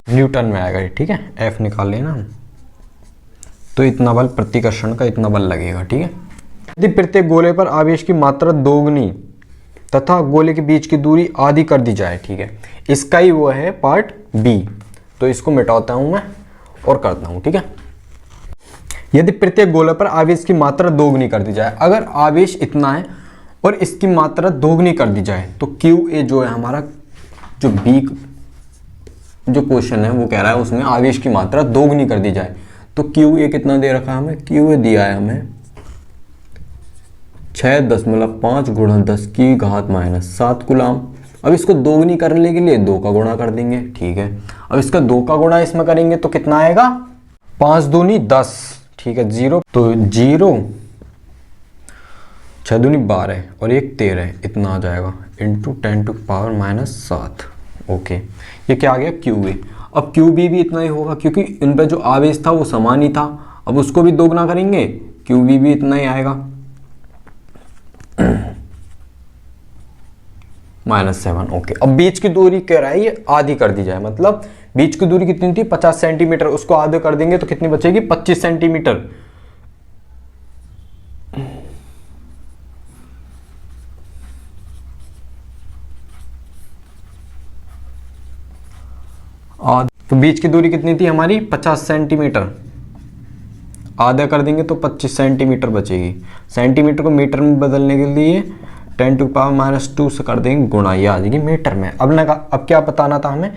न्यूटन में आएगा। ठीक है, F निकाल लेना हम, तो इतना बल प्रतिकर्षण का इतना बल लगेगा। ठीक है, यदि प्रत्येक गोले पर आवेश की मात्रा दोगुनी तथा गोले के बीच की दूरी आधी कर दी जाए। ठीक है, इसका ही वो है पार्ट बी, तो इसको मिटाता हूं मैं और करता हूं। ठीक है, यदि प्रत्येक गोले पर आवेश की मात्रा दोगुनी कर दी जाए, अगर आवेश इतना है और इसकी मात्रा दोगुनी कर दी जाए, तो QA जो है हमारा, जो बी जो क्वेश्चन है वो कह रहा है उसमें आवेश की मात्रा दोगुनी कर दी जाए, तो QA कितना दे रखा है हमें, QA दिया है हमें 6.5 गुणा 10⁻⁻7 कूलाम। अब इसको दोगुनी करने के लिए 2 का गुणा कर देंगे। ठीक है, अब इसका 2 का गुणा इसमें करेंगे तो कितना आएगा, 5 दूनी 10। ठीक है, 0 तो 0, 6 दूनी 12 और 1 13, इतना आ जाएगा, इंटू 10⁻⁻7। ओके, ये क्या आ गया, QA। अब QB भी इतना ही होगा, क्योंकि इन पर जो आवेश था वो समान ही था। अब उसको भी दोगुना करेंगे, QB भी इतना ही आएगा, -7। ओके, अब बीच की दूरी कह रहा है ये आधी कर दी जाए, मतलब बीच की दूरी कितनी थी 50 सेंटीमीटर, उसको आधे कर देंगे तो कितनी बचेगी, 25 सेंटीमीटर। तो बीच की दूरी कितनी थी हमारी 50 सेंटीमीटर, आधा कर देंगे तो 25 सेंटीमीटर बचेगी। सेंटीमीटर को मीटर में बदलने के लिए 10⁻⁻2 से कर देंगे गुणा, ये आ जाएगी मीटर में। अब क्या बताना था हमें,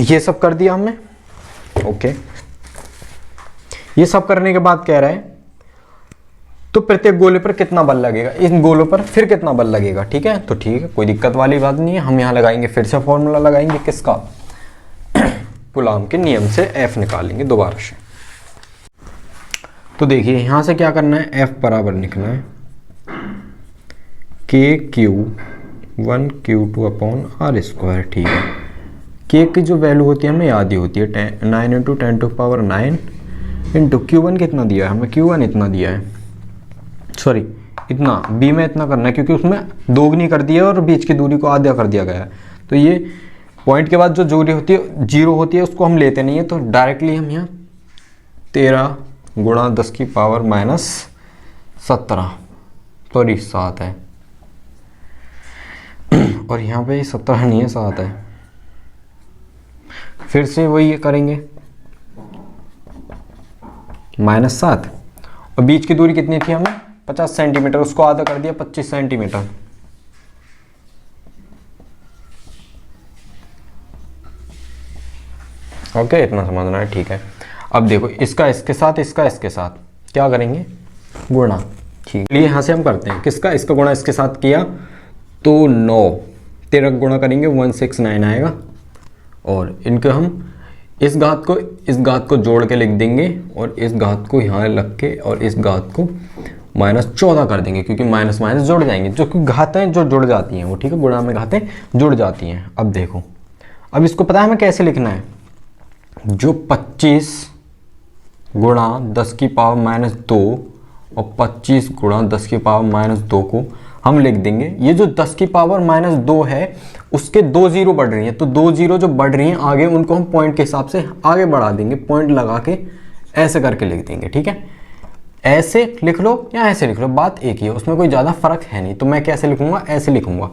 ये सब कर दिया हमने। ओके, ये सब करने के बाद कह रहा है तो प्रत्येक गोले पर कितना बल लगेगा, इन गोलों पर फिर कितना बल लगेगा। ठीक है, तो ठीक है, कोई दिक्कत वाली बात नहीं है। हम यहाँ लगाएंगे, फिर से फॉर्मूला लगाएंगे किसका, कूलाम के नियम से F निकालेंगे दोबारा से। तो देखिए यहां से क्या करना है, F बराबर लिखना है KQ1Q2/R²। ठीक है, के की जो वैल्यू होती है हमें याद ही होती है, 9 इंटू 10⁹ इंटू Q1 कितना दिया है हमें, Q1 इतना दिया है, सॉरी इतना, बी में इतना करना है क्योंकि उसमें दोगुनी कर दिया है और बीच की दूरी को आधा कर दिया गया है। तो ये पॉइंट के बाद जो दूरी होती है 0 होती है उसको हम लेते नहीं है, तो डायरेक्टली हम यहाँ 13 गुणा 10⁻⁻17, सॉरी 7 है, और यहाँ पे 17 नहीं है 7 है। फिर से वही करेंगे -7, और बीच की दूरी कितनी थी हमें 50 सेंटीमीटर, उसको आधा कर दिया 25 सेंटीमीटर। ओके, इतना समझना है, ठीक है। अब देखो इसका इसके साथ, इसका इसके साथ क्या करेंगे, गुणा, ठीक है। यहाँ से हम करते हैं किसका, इसका गुणा इसके साथ किया तो 9, 13 गुणा करेंगे 169 आएगा, और इनको हम इस घात को जोड़ के लिख देंगे, और इस घात को यहाँ रख के और इस घात को -14 कर देंगे, क्योंकि माइनस माइनस जुड़ जाएंगे, जो कि घातें जो जुड़ जाती हैं वो, ठीक है, गुणा में घातें जुड़ जाती हैं। अब देखो, अब इसको पता है हमें कैसे लिखना है, जो 25 गुणा 10⁻⁻2 और 25 गुणा 10⁻⁻2 को हम लिख देंगे, ये जो 10⁻⁻2 है उसके 2 जीरो बढ़ रही हैं, तो 2 जीरो जो बढ़ रही हैं आगे उनको हम पॉइंट के हिसाब से आगे बढ़ा देंगे, पॉइंट लगा के ऐसे करके लिख देंगे, ठीक है। ऐसे लिख लो या ऐसे लिख लो, बात एक ही है, उसमें कोई ज़्यादा फर्क है नहीं। तो मैं कैसे लिखूंगा, ऐसे लिखूंगा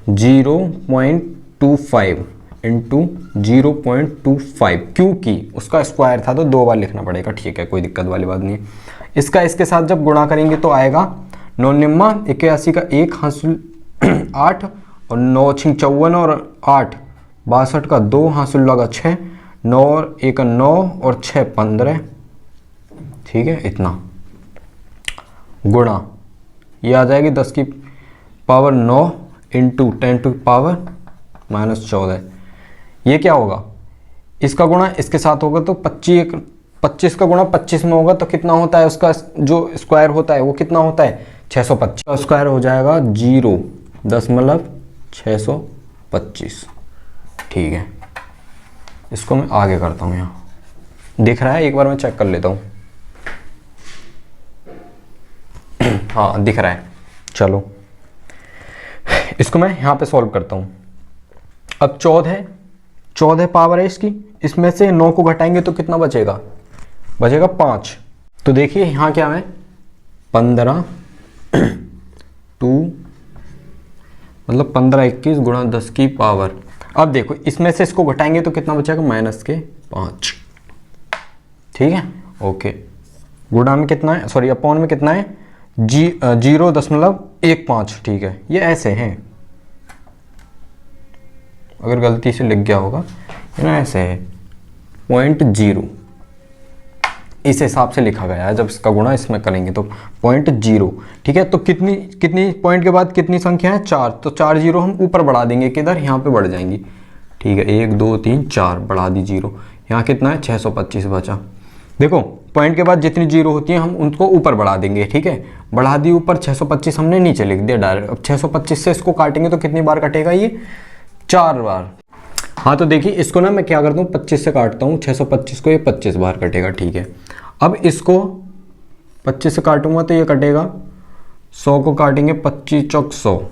0.25 इंटू 0.25, क्योंकि उसका स्क्वायर था तो 2 बार लिखना पड़ेगा, ठीक है, कोई दिक्कत वाली बात नहीं है। इसका इसके साथ जब गुणा करेंगे तो आएगा 9 निम्मा 81 का 1 हासिल 8, और 9 छिंग 54 और 8 62 का 2 हासिल लगा 6, 9 और 1 9 और 6 15, ठीक है, इतना गुणा ये आ जाएगी 10⁻9 इंटू 10⁻⁻14। ये क्या होगा, इसका गुणा इसके साथ होगा तो 25 का गुणा 25 में होगा तो कितना होता है, उसका जो स्क्वायर होता है वो कितना होता है 625 का स्क्वायर हो जाएगा 0.625, ठीक है। इसको मैं आगे करता हूँ, यहाँ दिख रहा है, एक बार मैं चेक कर लेता हूँ, हाँ दिख रहा है। चलो इसको मैं यहाँ पे सॉल्व करता हूँ। अब 14 पावर है इसकी, इसमें से 9 को घटाएंगे तो कितना बचेगा, बचेगा 5। तो देखिए यहाँ क्या है 15 2 मतलब 15 21 गुणा 10 की पावर। अब देखो इसमें से इसको घटाएंगे तो कितना बचेगा -5, ठीक है, ओके। गुणा में कितना है, सॉरी अपॉन में कितना है 0.15, ठीक है। ये ऐसे हैं, अगर गलती से लिख गया होगा ये ना, ऐसे है 0.0, इस हिसाब से लिखा गया है। जब इसका गुणा इसमें करेंगे तो 0.0, ठीक है। तो कितनी पॉइंट के बाद कितनी संख्या है 4, तो 4 जीरो हम ऊपर बढ़ा देंगे, किधर, यहाँ पे बढ़ जाएंगी, ठीक है। 1 2 3 4 बढ़ा दी जीरो, यहाँ कितना है 625 बचा। देखो पॉइंट के बाद जितनी जीरो होती हैं हम उनको ऊपर बढ़ा देंगे, ठीक है, बढ़ा दी ऊपर, 625 हमने नीचे लिख दिया डायरेक्ट। अब 625 से इसको काटेंगे तो कितनी बार कटेगा, ये 4 बार। हाँ तो देखिए इसको ना मैं क्या करता हूँ 25 से काटता हूँ, 625 को ये 25 बार कटेगा, ठीक है। अब इसको 25 से काटूंगा तो ये कटेगा, 100 को काटेंगे 25 चौक 100,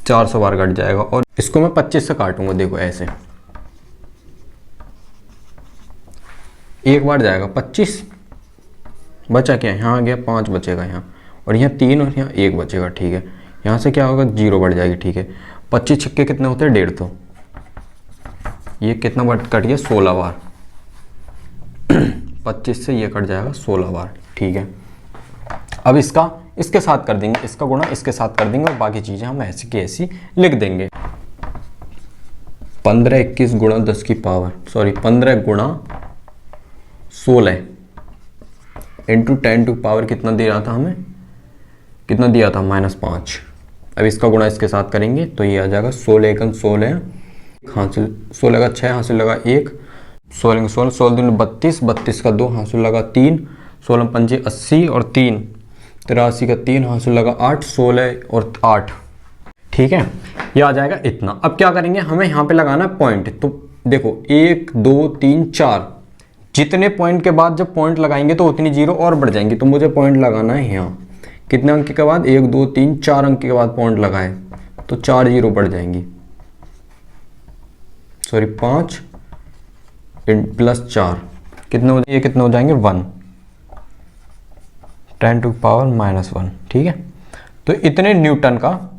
400 बार कट जाएगा। और इसको मैं 25 से काटूंगा, देखो ऐसे, एक बार जाएगा 25, बचा क्या, यहाँ आ गया 5 बचेगा यहाँ, और यहाँ 3 और यहाँ 1 बचेगा, ठीक है। यहाँ से क्या होगा 0 बढ़ जाएगी, ठीक है। 25 छक्के कितने होते हैं 150, ये कितना बार कट गया 16 बार, 25 से ये कट जाएगा 16 बार, ठीक है। अब इसका इसके साथ कर देंगे, इसका गुणा इसके साथ कर देंगे, और बाकी चीज़ें हम ऐसी की ऐसी लिख देंगे। 15 21 गुणा 10 की पावर, सॉरी 15 गुणा 16 इंटू 10 टू पावर कितना दे रहा था हमें, कितना दिया था -5। अब इसका गुणा इसके साथ करेंगे तो ये आ जाएगा 16 एकम 16 हासिल, 16 का 6 हासिल लगा 1, 16 16 16 दूनी 32, 32 का 2 हासिल लगा 3, 16 पंजे 80 और 3 83 का 3 हासिल लगा 8, 16 और 8, ठीक है। ये आ जाएगा इतना। अब क्या करेंगे, हमें यहाँ पे लगाना है पॉइंट। तो देखो 1 2 3 4, जितने पॉइंट के बाद जब पॉइंट लगाएंगे तो उतनी जीरो और बढ़ जाएंगी। तो मुझे पॉइंट लगाना है यहाँ, कितने अंक के बाद, 1 2 3 4 अंक के बाद पॉइंट लगाए तो 4 जीरो बढ़ जाएंगी, सॉरी 5 प्लस 4 कितने हो जाएंगे, कितने हो जाएंगे 1, 10⁻⁻1। ठीक है, तो इतने न्यूटन का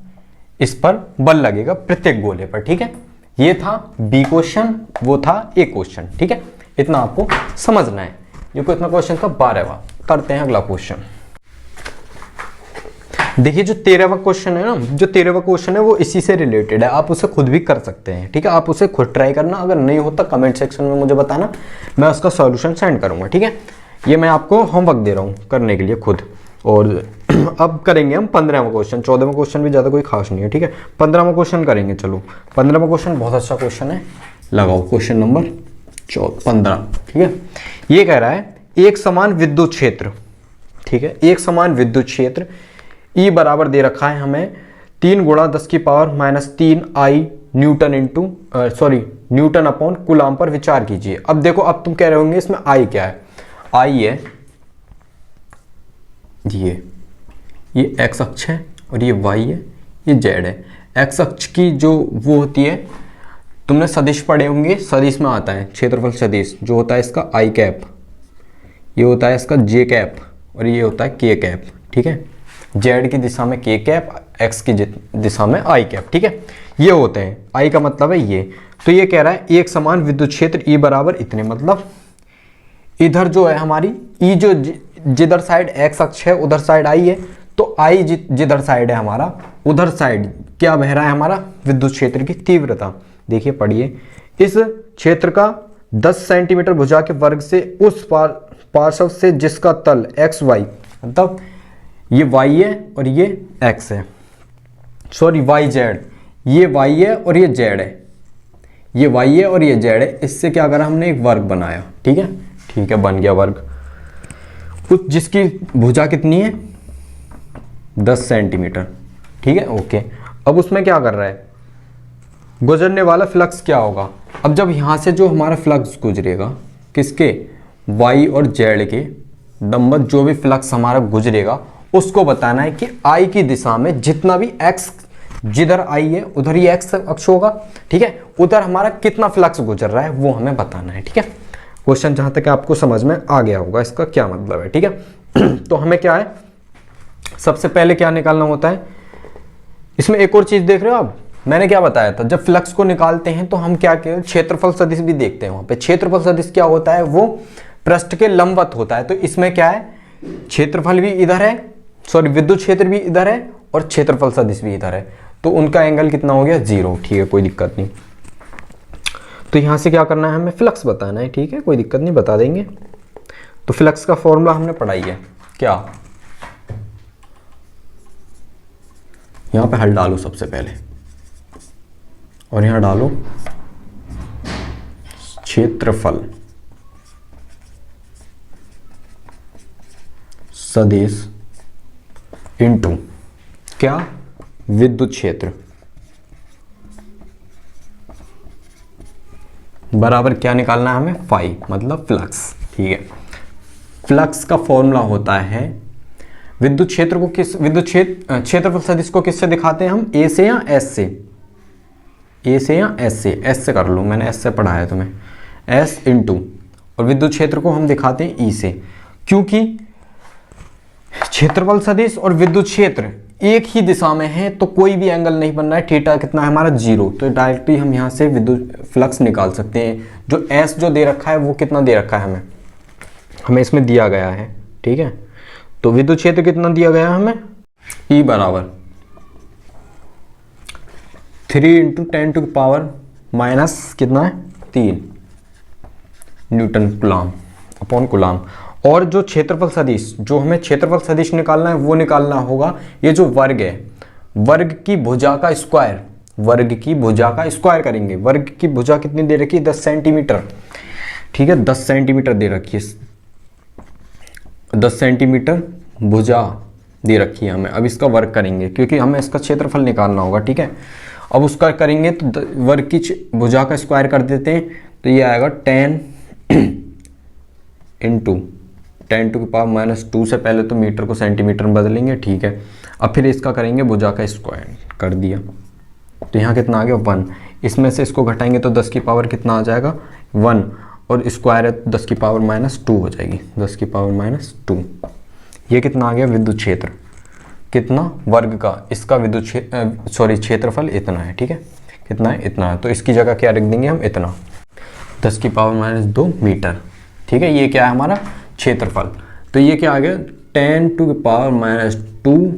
इस पर बल लगेगा प्रत्येक गोले पर। ठीक है, ये था बी क्वेश्चन, वो था ए क्वेश्चन। ठीक है, इतना आपको समझना है। ये कितना क्वेश्चन था, 12वां। करते हैं अगला क्वेश्चन। देखिए जो 13वां क्वेश्चन है ना, जो 13वां क्वेश्चन है वो इसी से रिलेटेड है। आप उसे खुद भी कर सकते हैं। ठीक है, आप उसे खुद ट्राई करना, अगर नहीं होता कमेंट सेक्शन में मुझे बताना, मैं उसका सॉल्यूशन सेंड करूंगा। ठीक है, ये मैं आपको होमवर्क दे रहा हूँ करने के लिए खुद। और अब करेंगे हम 15वां क्वेश्चन। 14वां क्वेश्चन भी ज़्यादा कोई खास नहीं है। ठीक है, 15वां क्वेश्चन करेंगे। चलो 15वां क्वेश्चन बहुत अच्छा क्वेश्चन है, लगाओ क्वेश्चन नंबर 15। ठीक है, ये कह रहा है एक समान विद्युत क्षेत्र। ठीक है, एक समान विद्युत क्षेत्र E बराबर दे रखा है हमें 3 × 10⁻³ I न्यूटन अपॉन कूलाम पर विचार कीजिए। अब देखो, अब तुम कह रहे होंगे इसमें I क्या है। I है ये x अक्ष है और ये y है, ये z है। x अक्ष की जो वो होती है, तुमने सदिश पढ़े होंगे, सदिश में आता है क्षेत्रफल सदिश, जो होता है इसका i कैप, ये होता है इसका j कैप और ये होता है k कैप। ठीक है, z की दिशा में k कैप, x की दिशा में i कैप। ठीक है, ये होते हैं, i का मतलब है ये। तो ये कह रहा है एक समान विद्युत क्षेत्र E बराबर इतने, मतलब इधर जो है हमारी E जो जिधर साइड x अक्ष है उधर साइड I है, तो I जिधर साइड है हमारा उधर साइड क्या बह रहा है हमारा, विद्युत क्षेत्र की तीव्रता। देखिए पढ़िए, इस क्षेत्र का 10 सेंटीमीटर भुजा के वर्ग से उस पार्श्व से जिसका तल XY, मतलब ये y है और ये x है, सॉरी YZ, ये y है और ये z है, ये y है और ये z है। इससे क्या करा हमने, एक वर्ग बनाया। ठीक है, ठीक है, बन गया वर्ग, उस जिसकी भुजा कितनी है 10 सेंटीमीटर। ठीक है, ओके। अब उसमें क्या कर रहा है, गुजरने वाला फ्लक्स क्या होगा। अब जब यहाँ से जो हमारा फ्लक्स गुजरेगा, किसके, y और z के नंबर, जो भी फ्लक्स हमारा गुजरेगा उसको बताना है कि I की दिशा में जितना भी x, जिधर I है उधर ही x अक्ष होगा। ठीक है, उधर हमारा कितना फ्लक्स गुजर रहा है वो हमें बताना है। ठीक है, क्वेश्चन जहां तक आपको समझ में आ गया होगा इसका क्या मतलब है। ठीक है, तो हमें क्या है, सबसे पहले क्या निकालना होता है। इसमें एक और चीज देख रहे हो आप, मैंने क्या बताया था, जब फ्लक्स को निकालते हैं तो हम क्या कहते हैं, क्षेत्रफल सदिश भी देखते हैं। वहां पे क्षेत्रफल सदिश क्या होता है, वो पृष्ठ के लंबवत होता है। तो इसमें क्या है, क्षेत्रफल भी इधर है, सॉरी विद्युत क्षेत्र भी इधर है और क्षेत्रफल सदिश भी इधर है, तो उनका एंगल कितना हो गया, 0। ठीक है, कोई दिक्कत नहीं। तो यहां से क्या करना है, हमें फ्लक्स बताना है। ठीक है, कोई दिक्कत नहीं, बता देंगे। तो फ्लक्स का फॉर्मूला हमने पढ़ाई है क्या, यहां पे हल डालो सबसे पहले और यहां डालो क्षेत्रफल सदिश इनटू क्या, विद्युत क्षेत्र बराबर क्या निकालना है हमें, फाई, मतलब फ्लक्स। ठीक है, फ्लक्स का फॉर्मूला होता है, विद्युत क्षेत्र को किस, विद्युत क्षेत्रफल सदिश को किससे दिखाते हैं हम, ए से या एस से, ए से या एस से, एस से कर लो, मैंने एस से पढ़ा है तुम्हें, एस इंटू, और विद्युत क्षेत्र को हम दिखाते हैं ई से, क्योंकि क्षेत्रफल सदिश और विद्युत क्षेत्र एक ही दिशा में है तो कोई भी एंगल नहीं बन रहा है। थीटा कितना है हमारा, 0। तो डायरेक्टली हम यहाँ से विद्युत फ्लक्स निकाल सकते हैं। जो एस जो दे रखा है वो कितना दे रखा है हमें इसमें दिया गया है। ठीक है, तो विद्युत क्षेत्र कितना दिया गया है हमें, E बराबर 3 × 10⁻³ कितना है, 3 न्यूटन कूलाम अपॉन कूलाम। और जो क्षेत्रफल सदिश, जो हमें क्षेत्रफल सदिश निकालना है वो निकालना होगा, ये जो वर्ग है, वर्ग की भुजा का स्क्वायर, वर्ग की भुजा का स्क्वायर करेंगे। वर्ग की भुजा कितनी दे रखी है, 10 सेंटीमीटर। ठीक है, 10 सेंटीमीटर दे रखी है, 10 सेंटीमीटर भुजा दे रखी है हमें। अब इसका वर्ग करेंगे क्योंकि हमें इसका क्षेत्रफल निकालना होगा। ठीक है, अब उसका करेंगे तो वर्ग की भुजा का स्क्वायर कर देते हैं, तो ये आएगा 10 इंटू 10⁻²। से पहले तो मीटर को सेंटीमीटर में बदलेंगे, ठीक है। अब फिर इसका करेंगे भुजा का स्क्वायर कर दिया, तो यहाँ कितना आ गया 1। इसमें से इसको घटाएंगे तो 10 की पावर कितना आ जाएगा 1, और स्क्वायर है तो 10 की पावर -2 हो जाएगी, 10 की पावर -2। ये कितना आ गया विद्युत क्षेत्र, कितना वर्ग का, इसका विद्युत क्षेत्रफल इतना है, ठीक है। कितना है, इतना है। तो इसकी जगह क्या रख देंगे हम, इतना, 10 की पावर -2 मीटर, ठीक है। ये क्या है हमारा क्षेत्रफल। तो ये क्या आ गया 10⁻²,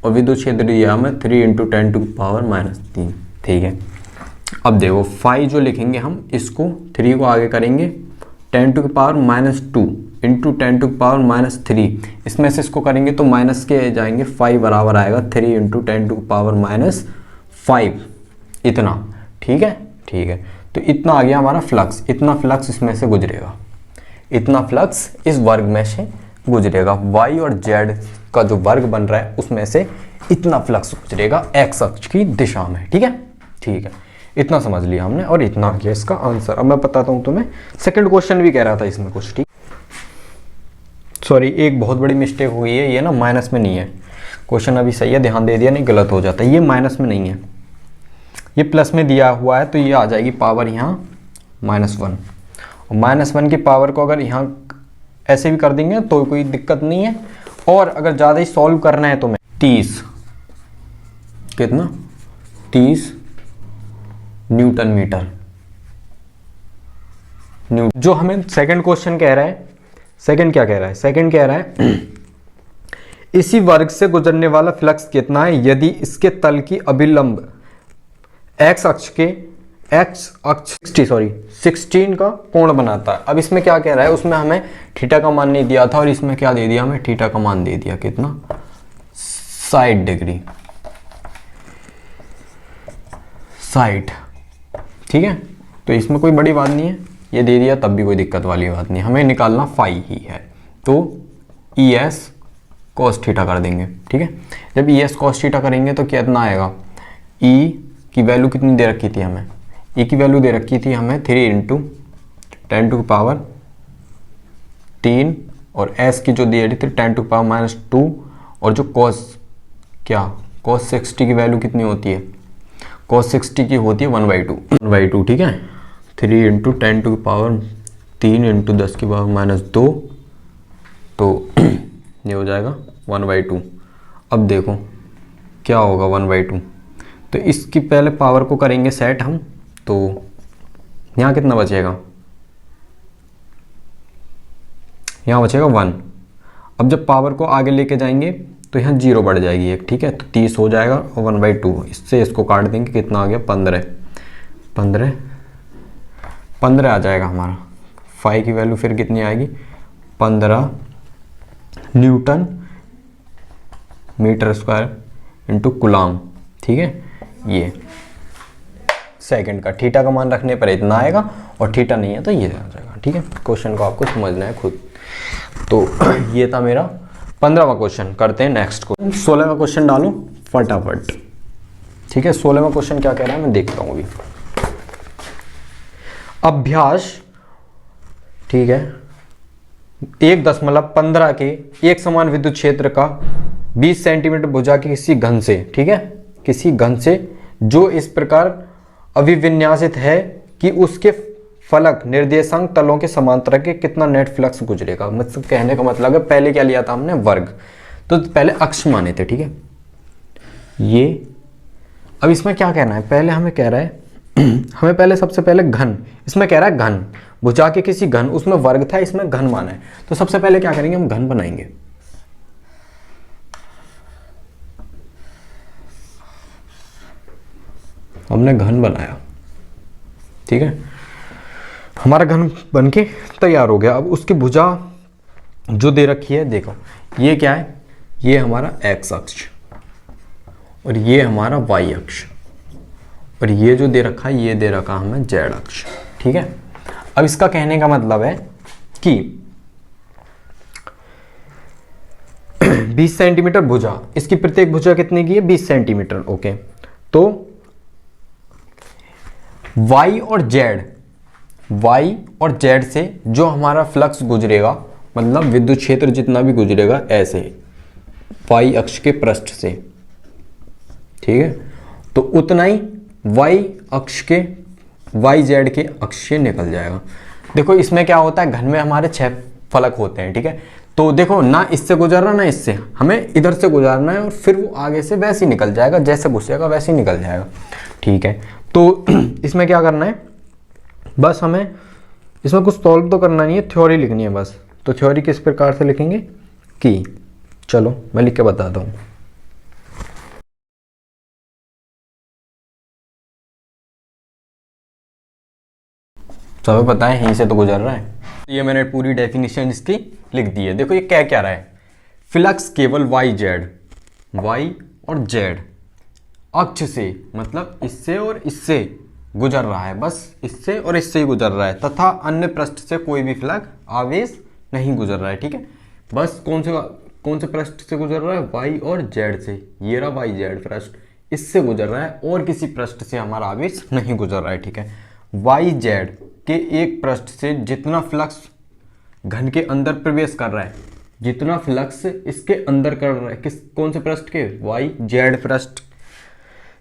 और विद्युत क्षेत्र दिया हमें 3 × 10⁻3, ठीक है। अब देखो फाई जो लिखेंगे हम, इसको 3 को आगे करेंगे 10⁻2 इंटू 10⁻3, इसमें से इसको करेंगे तो माइनस के जाएंगे, 5 बराबर आएगा 3 × 10⁻5, इतना, ठीक है, ठीक है। तो इतना आ गया हमारा फ्लक्स, इतना फ्लक्स इसमें से गुजरेगा, इतना फ्लक्स इस वर्ग में से गुजरेगा। y और z का जो वर्ग बन रहा है उसमें से इतना फ्लक्स गुजरेगा x अक्ष की दिशा में, ठीक है, ठीक है। इतना समझ लिया हमने, और इतना आ गया इसका आंसर। अब मैं बताता हूं तुम्हें, सेकंड क्वेश्चन भी कह रहा था इसमें कुछ, ठीक। सॉरी, एक बहुत बड़ी मिस्टेक हुई है, ये ना माइनस में नहीं है। क्वेश्चन अभी सही है, ध्यान दे दिया, नहीं गलत हो जाता है। ये माइनस में नहीं है, ये प्लस में दिया हुआ है, तो ये आ जाएगी पावर यहाँ -1, और -1 की पावर को अगर यहाँ ऐसे भी कर देंगे तो कोई दिक्कत नहीं है। और अगर ज़्यादा ही सॉल्व करना है तो मैं 30, कितना 30 न्यूटन मीटर, जो हमें सेकंड क्वेश्चन कह रहा है, सेकंड क्या कह रहा है, सेकंड कह रहा है इसी वर्ग से गुजरने वाला फ्लक्स कितना है यदि इसके तल की अभिलंब x अक्ष के 16 का कोण बनाता है। अब इसमें क्या कह रहा है, उसमें हमें थीटा का मान नहीं दिया था, और इसमें क्या दे दिया हमें, थीटा का मान दे दिया, कितना 60 डिग्री, 60, ठीक है। तो इसमें कोई बड़ी बात नहीं है, ये दे दिया तब भी कोई दिक्कत वाली बात नहीं, हमें निकालना फाई ही है, तो ES cos थीटा कर देंगे, ठीक है। जब ES cos थीटा करेंगे तो कितना आएगा, E की वैल्यू कितनी दे रखी थी हमें, E की वैल्यू दे रखी थी हमें 3 × 10⁻3, और S की जो दे रही थी 10⁻2, और जो cos cos 60 की वैल्यू कितनी होती है, cos 60 की होती है 1/2, ठीक है। 3 × 10⁻3 इंटू 10⁻2, तो ये हो जाएगा 1/2। अब देखो क्या होगा 1/2, तो इसकी पहले पावर को करेंगे सेट हम, तो यहाँ कितना बचेगा, यहाँ बचेगा 1। अब जब पावर को आगे लेके जाएंगे तो यहाँ 0 बढ़ जाएगी एक, ठीक है। तो 30 हो जाएगा, और 1/2 इससे इसको काट देंगे, कितना आ गया 15 आ जाएगा हमारा। फाई की वैल्यू फिर कितनी आएगी, 15 newton metre square into coulomb, ठीक है। ये सेकंड का थीटा का मान रखने पर इतना आएगा, और थीटा नहीं है तो ये आ जाएगा, ठीक है। क्वेश्चन को आपको समझना है खुद। तो ये था मेरा 15वां क्वेश्चन। करते हैं नेक्स्ट क्वेश्चन, 16वां क्वेश्चन डालो फटाफट, ठीक है। 16वां क्वेश्चन क्या कह रहा है मैं देखता हूँ अभी। अभ्यास, ठीक है, 1.15 के एक समान विद्युत क्षेत्र का 20 सेंटीमीटर भुजा के किसी घन से, ठीक है, किसी घन से जो इस प्रकार अभिविन्यासित है कि उसके फलक निर्देशांक तलों के समांतर के कितना नेट फ्लक्स गुजरेगा। मतलब कहने का मतलब है, पहले क्या लिया था हमने, वर्ग, तो पहले अक्ष माने थे, ठीक है। ये अब इसमें क्या कहना है, पहले हमें कह रहा है हमें पहले सबसे पहले घन, इसमें कह रहा है घन, भुजा के किसी घन, उसमें वर्ग था, इसमें घन माना है। तो सबसे पहले क्या करेंगे, हम घन बनाएंगे। हमने घन बनाया, ठीक है, हमारा घन बनके तैयार हो गया। अब उसकी भुजा जो दे रखी है, देखो ये क्या है, ये हमारा x अक्ष, और ये हमारा y अक्ष, और ये जो दे रखा है, ये दे रखा हमें z अक्ष, ठीक है। अब इसका कहने का मतलब है कि 20 सेंटीमीटर भुजा, इसकी प्रत्येक भुजा कितने की है, 20 सेंटीमीटर, ओके। तो वाई और जेड से जो हमारा फ्लक्स गुजरेगा, मतलब विद्युत क्षेत्र जितना भी गुजरेगा ऐसे वाई अक्ष के पृष्ठ से, ठीक है, तो उतना ही वाई जेड के अक्ष से निकल जाएगा। देखो इसमें क्या होता है, घन में हमारे 6 फलक होते हैं, ठीक है, तो देखो ना इससे गुजरना ना इससे, हमें इधर से गुजरना है और फिर वो आगे से वैसे ही निकल जाएगा, जैसे घुसेगा वैसे ही निकल जाएगा, ठीक है। तो इसमें क्या करना है, बस हमें इसमें कुछ सॉल्व तो करना नहीं है, थ्योरी लिखनी है बस। तो थ्योरी किस प्रकार से लिखेंगे कि, चलो मैं लिख के बताता हूँ। सब पता है, यहीं से तो गुजर रहा है। ये मैंने पूरी डेफिनेशन इसकी लिख दी है। देखो ये क्या रहा है, फ्लक्स केवल वाई और जेड अक्ष से, मतलब इससे और इससे गुजर रहा है, बस इससे और इससे ही गुजर रहा है, तथा अन्य पृष्ठ से कोई भी फ्लक्स आवेश नहीं गुजर रहा है, ठीक है। बस कौन से पृष्ठ से गुजर रहा है, वाई और जेड से, ये रहा वाई जेड पृष्ठ, इससे गुजर रहा है और किसी पृष्ठ से हमारा आवेश नहीं गुजर रहा है, ठीक है। वाई जेड के एक पृष्ठ से जितना फ्लक्स घन के अंदर प्रवेश कर रहा है, जितना फ्लक्स इसके अंदर कर रहा है, कौन से पृष्ठ के, वाई जेड पृष्ठ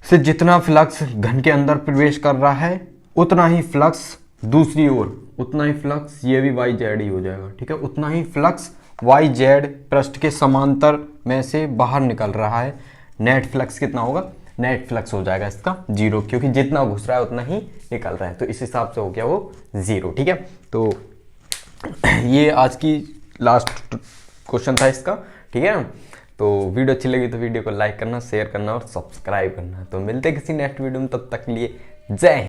से जितना फ्लक्स घन के अंदर प्रवेश कर रहा है, उतना ही फ्लक्स दूसरी ओर, उतना ही फ्लक्स ये भी वाई जेड ही हो जाएगा, ठीक है, उतना ही फ्लक्स वाई जेड पृष्ठ के समांतर में से बाहर निकल रहा है। नेट फ्लक्स कितना होगा, नेट फ्लक्स हो जाएगा इसका 0, क्योंकि जितना घुस रहा है उतना ही निकल रहा है, तो इस हिसाब से हो गया वो 0, ठीक है। तो ये आज की लास्ट क्वेश्चन था इसका, ठीक है। तो वीडियो अच्छी लगी तो वीडियो को लाइक करना, शेयर करना और सब्सक्राइब करना। तो मिलते हैं किसी नेक्स्ट वीडियो में, तब तक के लिए जय हिंद।